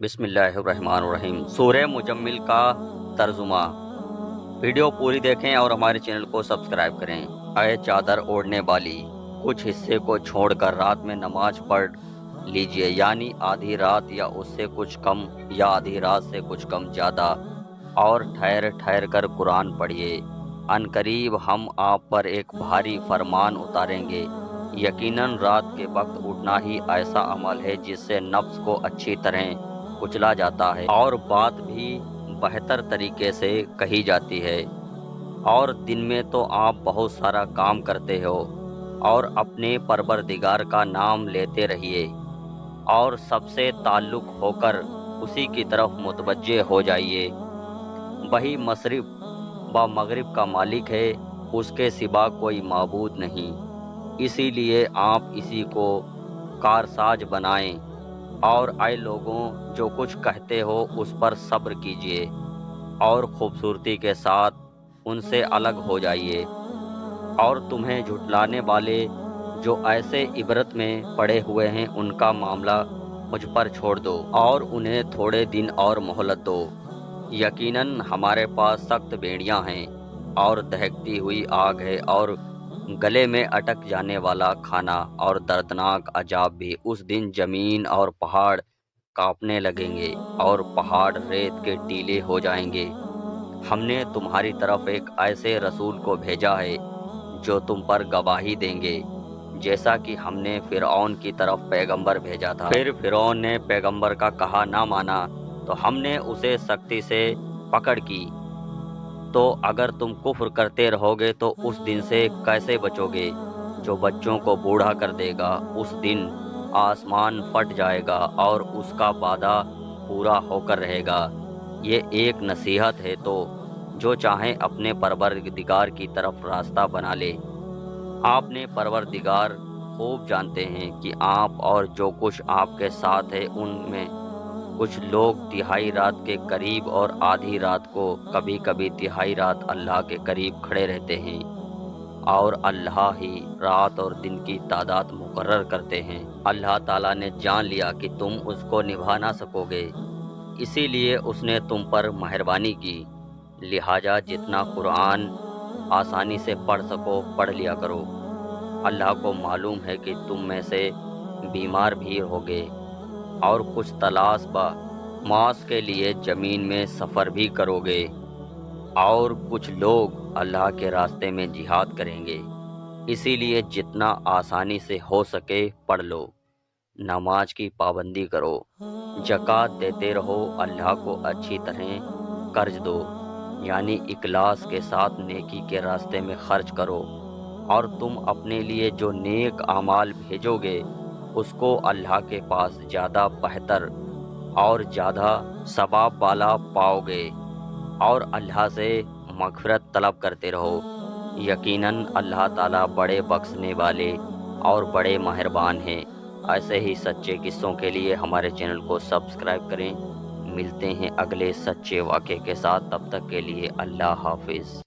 بسم اللہ الرحمن الرحیم۔ سورہ مجمل کا ترجمہ۔ ویڈیو پوری دیکھیں اور ہمارے چینل کو سبسکرائب کریں۔ اے چادر اوڑھنے والی، کچھ حصے کو چھوڑ کر رات میں نماز پڑھ لیجئے، یعنی آدھی رات یا اس سے کچھ کم، یا آدھی رات سے کچھ کم زیادہ، اور ٹھہر ٹھہر کر قرآن پڑھیے۔ ان قریب ہم آپ پر ایک بھاری فرمان اتاریں گے۔ یقیناً رات کے وقت اٹھنا ہی ایسا عمل ہے جس سے نفس کو اچھی طرح کچلا جاتا ہے اور بات بھی بہتر طریقے سے کہی جاتی ہے۔ اور دن میں تو آپ بہت سارا کام کرتے ہو، اور اپنے پروردگار کا نام لیتے رہیے اور سب سے تعلق ہو کر اسی کی طرف متوجہ ہو جائیے۔ وہی مشرق و مغرب کا مالک ہے، اس کے سوا کوئی معبود نہیں، اسی لیے آپ اسی کو کارساز بنائیں۔ اور اے لوگوں، جو کچھ کہتے ہو اس پر صبر کیجیے اور خوبصورتی کے ساتھ ان سے الگ ہو جائیے۔ اور تمہیں جھٹلانے والے جو ایسے عبرت میں پڑے ہوئے ہیں، ان کا معاملہ مجھ پر چھوڑ دو اور انہیں تھوڑے دن اور مہلت دو۔ یقیناً ہمارے پاس سخت بیڑیاں ہیں اور دہکتی ہوئی آگ ہے، اور گلے میں اٹک جانے والا کھانا اور دردناک عذاب بھی۔ اس دن زمین اور پہاڑ کانپنے لگیں گے اور پہاڑ ریت کے ٹیلے ہو جائیں گے۔ ہم نے تمہاری طرف ایک ایسے رسول کو بھیجا ہے جو تم پر گواہی دیں گے، جیسا کہ ہم نے فرعون کی طرف پیغمبر بھیجا تھا۔ پھر فرعون نے پیغمبر کا کہا نہ مانا تو ہم نے اسے سختی سے پکڑ کی۔ تو اگر تم کفر کرتے رہو گے تو اس دن سے کیسے بچو گے جو بچوں کو بوڑھا کر دے گا؟ اس دن آسمان پھٹ جائے گا اور اس کا وعدہ پورا ہو کر رہے گا۔ یہ ایک نصیحت ہے، تو جو چاہیں اپنے پروردگار کی طرف راستہ بنا لے۔ آپ نے پروردگار خوب جانتے ہیں کہ آپ اور جو کچھ آپ کے ساتھ ہے، ان میں کچھ لوگ تہائی رات کے قریب اور آدھی رات کو، کبھی کبھی تہائی رات اللہ کے قریب کھڑے رہتے ہیں، اور اللہ ہی رات اور دن کی تعداد مقرر کرتے ہیں۔ اللہ تعالیٰ نے جان لیا کہ تم اس کو نبھا نہ سکو گے، اسی لیے اس نے تم پر مہربانی کی، لہٰذا جتنا قرآن آسانی سے پڑھ سکو پڑھ لیا کرو۔ اللہ کو معلوم ہے کہ تم میں سے بیمار بھی ہوگے، اور کچھ تلاش معاش کے لیے زمین میں سفر بھی کرو گے، اور کچھ لوگ اللہ کے راستے میں جہاد کریں گے، اسی لیے جتنا آسانی سے ہو سکے پڑھ لو۔ نماز کی پابندی کرو، زکوٰۃ دیتے رہو، اللہ کو اچھی طرح قرض دو، یعنی اخلاص کے ساتھ نیکی کے راستے میں خرچ کرو، اور تم اپنے لیے جو نیک اعمال بھیجو گے اس کو اللہ کے پاس زیادہ بہتر اور زیادہ ثواب والا پاؤ گے، اور اللہ سے مغفرت طلب کرتے رہو۔ یقیناً اللہ تعالیٰ بڑے بخشنے والے اور بڑے مہربان ہیں۔ ایسے ہی سچے قصوں کے لیے ہمارے چینل کو سبسکرائب کریں۔ ملتے ہیں اگلے سچے واقعے کے ساتھ، تب تک کے لیے اللہ حافظ۔